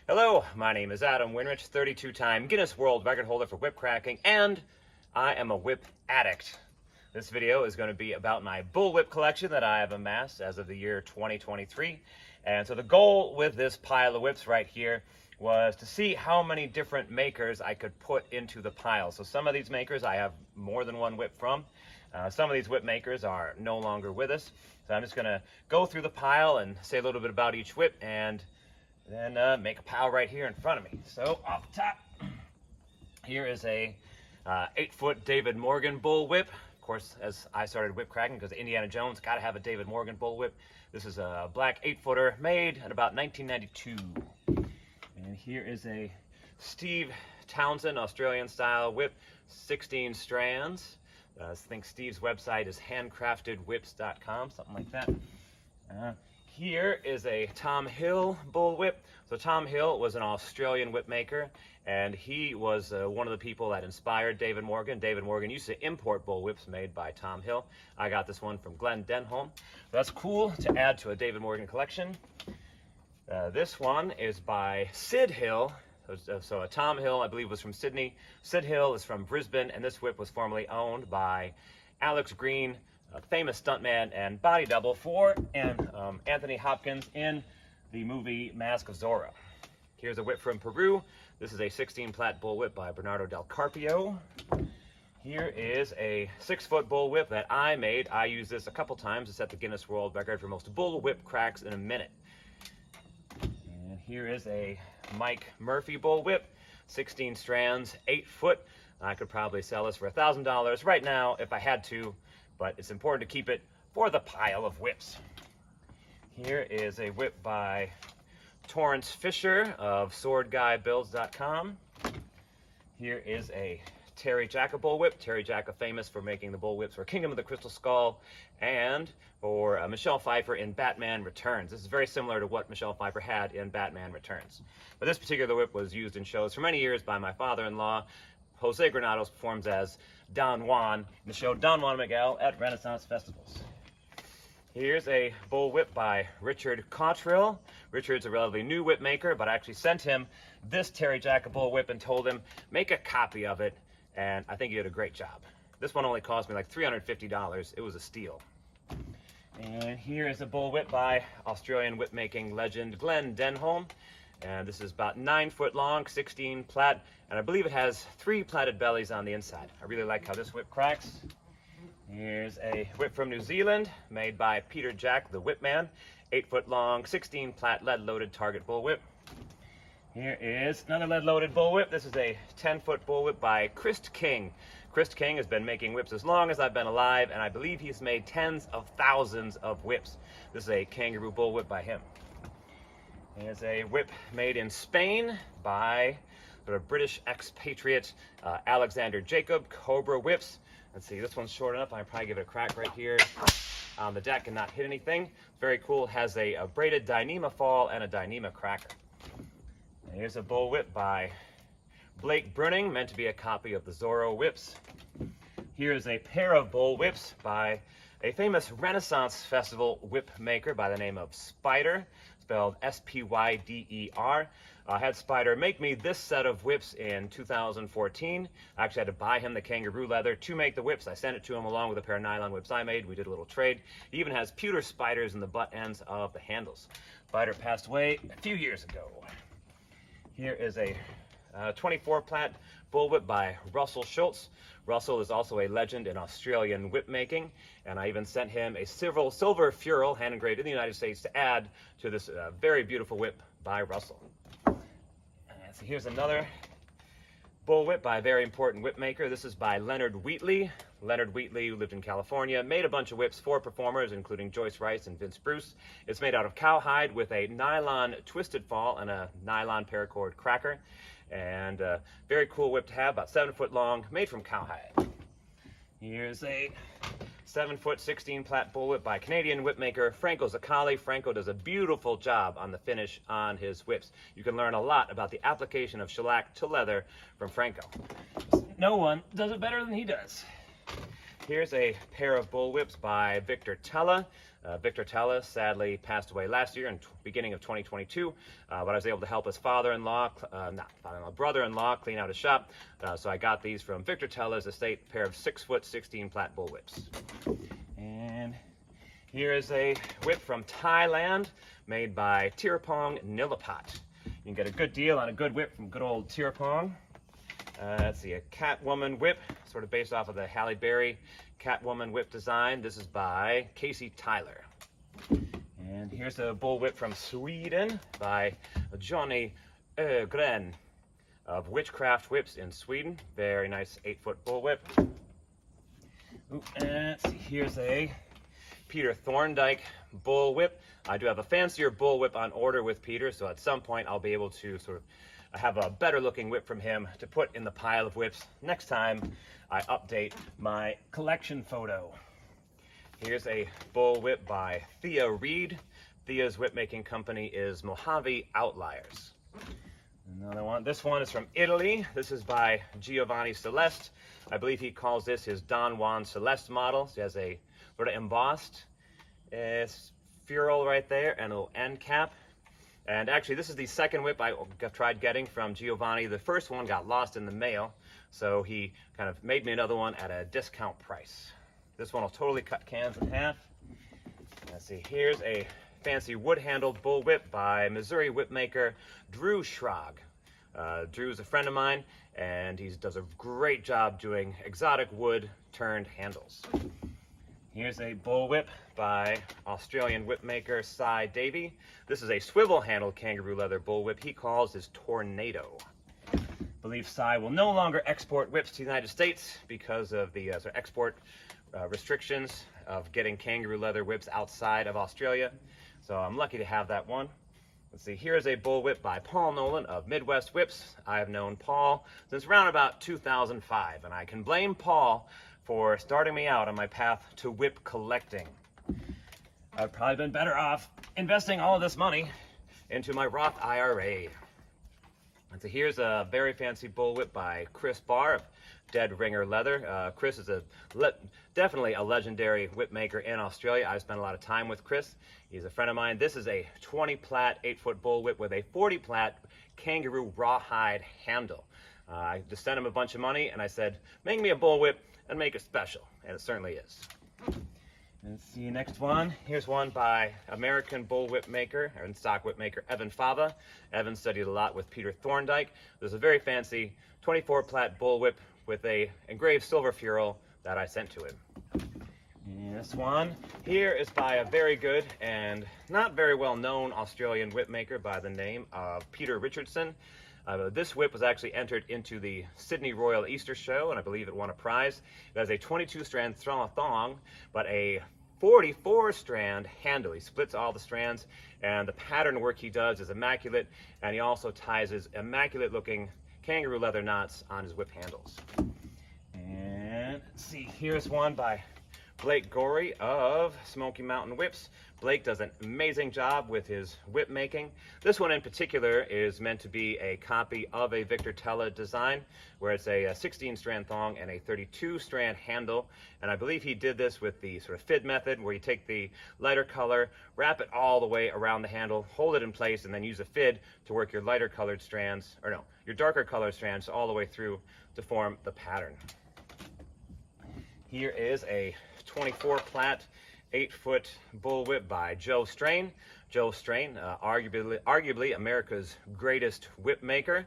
Hello, my name is Adam Winrich, 32-time Guinness World Record holder for whip cracking, and I am a whip addict. This video is going to be about my Bullwhip collection that I have amassed as of the year 2023. And so the goal with this pile of whips right here was to see how many different makers I could put into the pile. So some of these makers I have more than one whip from. Some of these whip makers are no longer with us. So I'm just going to go through the pile and say a little bit about each whip and then make a pile right here in front of me. So off the top, here is a 8-foot David Morgan bullwhip. Of course, as I started whip cracking, because Indiana Jones got to have a David Morgan bullwhip. This is a black 8-footer made in about 1992. And here is a Steve Townsend Australian style whip, 16 strands. I think Steve's website is handcraftedwhips.com, something like that. Here is a Tom Hill bullwhip. So Tom Hill was an Australian whip maker, and he was one of the people that inspired David Morgan. David Morgan used to import bullwhips made by Tom Hill. I got this one from Glenn Denholm. That's cool to add to a David Morgan collection. This one is by Sid Hill. So a Tom Hill, I believe, was from Sydney. Sid Hill is from Brisbane, and this whip was formerly owned by Alex Green, a famous stuntman and body double for Anthony Hopkins in the movie Mask of Zorro. Here's a whip from Peru. This is a 16-plat bullwhip by Bernardo Del Carpio. Here is a 6-foot bullwhip that I made. I used this a couple times to set the Guinness World Record for most bullwhip cracks in a minute. And here is a Mike Murphy bullwhip, 16 strands, 8 foot. I could probably sell this for $1,000 right now if I had to, but it's important to keep it for the pile of whips. Here is a whip by Torrance Fisher of SwordGuyBuilds.com. Here is a Terry Jacka bullwhip. Terry Jacka, famous for making the bullwhips for Kingdom of the Crystal Skull and for Michelle Pfeiffer in Batman Returns. This is very similar to what Michelle Pfeiffer had in Batman Returns. But this particular whip was used in shows for many years by my father-in-law. Jose Granados performs as Don Juan in the show Don Juan Miguel at Renaissance festivals. Here's a bullwhip by Richard Cottrell. Richard's a relatively new whip maker, but I actually sent him this Terry Jacka bullwhip and told him, make a copy of it, and I think he did a great job. This one only cost me like $350. It was a steal. And here is a bullwhip by Australian whip-making legend Glenn Denholm. And this is about 9 foot long, 16 plat, and I believe it has 3 platted bellies on the inside. I really like how this whip cracks. Here's a whip from New Zealand made by Peter Jack, the Whipman, 8 foot long, 16 plat lead-loaded target bullwhip. Here is another lead-loaded bullwhip. This is a 10-foot bullwhip by Christ King. Christ King has been making whips as long as I've been alive, and I believe he's made tens of thousands of whips. This is a kangaroo bullwhip by him. Here's a whip made in Spain by sort of British expatriate Alexander Jacob, Cobra Whips. Let's see, this one's short enough. I can probably give it a crack right here on the deck and not hit anything. Very cool. It has a braided Dyneema fall and a Dyneema cracker. And here's a bullwhip by Blake Brunning, meant to be a copy of the Zorro whips. Here's a pair of bullwhips by a famous Renaissance Festival whip maker by the name of Spider, spelled S-P-Y-D-E-R. I had Spider make me this set of whips in 2014. I actually had to buy him the kangaroo leather to make the whips. I sent it to him along with a pair of nylon whips I made. We did a little trade. He even has pewter spiders in the butt ends of the handles. Spider passed away a few years ago. Here is a 24-plat bullwhip by Russell Schultz. Russell is also a legend in Australian whip making, and I even sent him a silver ferrule hand engraved in the United States to add to this very beautiful whip by Russell. So here's another bullwhip by a very important whip maker. This is by Leonard Wheatley. Leonard Wheatley, who lived in California, made a bunch of whips for performers, including Joyce Rice and Vince Bruce. It's made out of cowhide with a nylon twisted fall and a nylon paracord cracker. And very cool whip to have, about 7 foot long, made from cowhide. Here's a 7-foot, 16-plat bullwhip by Canadian whipmaker Franco Zaccali. Franco does a beautiful job on the finish on his whips. You can learn a lot about the application of shellac to leather from Franco. No one does it better than he does. Here's a pair of bullwhips by Victor Tella. Victor Tella sadly passed away last year in beginning of 2022, but I was able to help his brother-in-law clean out his shop. So I got these from Victor Tella's estate, pair of 6-foot 16 plat bullwhips. And here is a whip from Thailand made by Tirapong Nilapat. You can get a good deal on a good whip from good old Tirapong. Let's see, a Catwoman whip, sort of based off of the Halle Berry Catwoman whip design. This is by Casey Tyler. And here's a bull whip from Sweden by Johnny Ögren of Witchcraft Whips in Sweden. Very nice 8-foot bull whip. And let's see, here's a Peter Thorndike bull whip. I do have a fancier bull whip on order with Peter, so at some point I'll be able to sort of have a better looking whip from him to put in the pile of whips next time I update my collection photo. Here's a bull whip by Thea Reed. Thea's whip making company is Mojave Outliers. Another one. This one is from Italy. This is by Giovanni Celeste. I believe he calls this his Don Juan Celeste model. So he has a sort of embossed ferrule right there and a little end cap. And actually, this is the second whip I tried getting from Giovanni. The first one got lost in the mail, so he kind of made me another one at a discount price. This one will totally cut cans in half. Let's see, here's a fancy wood-handled bull whip by Missouri whipmaker Drew Schrag. Drew's a friend of mine, and he does a great job doing exotic wood-turned handles. Here's a bull whip by Australian whipmaker Cy Davey. This is a swivel-handled kangaroo leather bull whip he calls his Tornado. I believe Cy will no longer export whips to the United States because of the sort of export restrictions of getting kangaroo leather whips outside of Australia. So I'm lucky to have that one. Let's see, here's a bull whip by Paul Nolan of Midwest Whips. I have known Paul since around about 2005, and I can blame Paul for starting me out on my path to whip collecting. I've probably been better off investing all of this money into my Roth IRA. And so here's a very fancy bull whip by Chris Barr of Dead Ringer Leather. Chris is definitely a legendary whip maker in Australia. I've spent a lot of time with Chris. He's a friend of mine. This is a 20 plat 8-foot bull whip with a 40 plat kangaroo rawhide handle. I just sent him a bunch of money and I said, make me a bull whip and make it special, and it certainly is. Let's see, next one. Here's one by American bullwhip maker and stock whip maker Evan Fava. Evan studied a lot with Peter Thorndike. There's a very fancy 24 plat bullwhip with a engraved silver ferrule that I sent to him. And this one here is by a very good and not very well known Australian whip maker by the name of Peter Richardson. This whip was actually entered into the Sydney Royal Easter Show, and I believe it won a prize. It has a 22-strand thong, but a 44-strand handle. He splits all the strands, and the pattern work he does is immaculate, and he also ties his immaculate-looking kangaroo leather knots on his whip handles. And let's see, here's one by Blake Gorey of Smoky Mountain Whips. Blake does an amazing job with his whip making. This one in particular is meant to be a copy of a Victor Tella design, where it's a 16-strand thong and a 32-strand handle. And I believe he did this with the sort of FID method, where you take the lighter color, wrap it all the way around the handle, hold it in place, and then use a FID to work your lighter colored strands, or no, your darker colored strands all the way through to form the pattern. Here is a 24 plat 8-foot bullwhip by Joe Strain. Joe Strain, arguably America's greatest whip maker.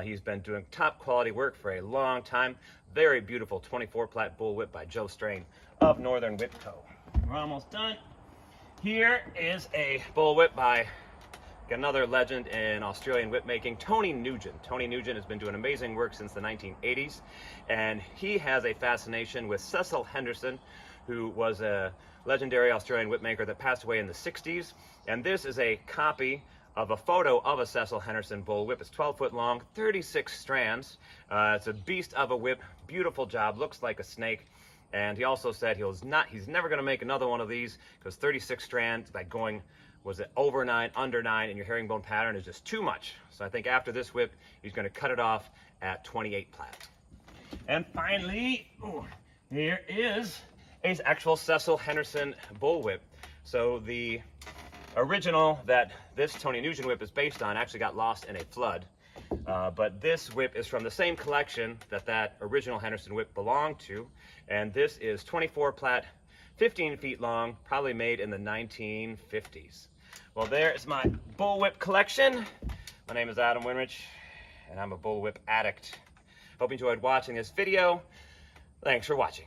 He's been doing top quality work for a long time. Very beautiful 24 plat bullwhip by Joe Strain of Northern Whip Co. We're almost done. Here is a bullwhip by another legend in Australian whip making, Tony Nugent. Tony Nugent has been doing amazing work since the 1980s, and he has a fascination with Cecil Henderson, who was a legendary Australian whip maker that passed away in the 60s. And this is a copy of a photo of a Cecil Henderson bullwhip. It's 12 foot long, 36 strands. It's a beast of a whip, beautiful job, looks like a snake. And he also said he's never going to make another one of these because 36 strands, like going, was it over 9, under 9, and your herringbone pattern is just too much. So I think after this whip, he's going to cut it off at 28 plat. And finally, Here is a actual Cecil Henderson bullwhip. So the original that this Tony Nugent whip is based on actually got lost in a flood. But this whip is from the same collection that original Henderson whip belonged to. And this is 24 plat, 15 feet long, probably made in the 1950s. Well, there's my bullwhip collection. My name is Adam Winrich, and I'm a bullwhip addict. Hope you enjoyed watching this video. Thanks for watching.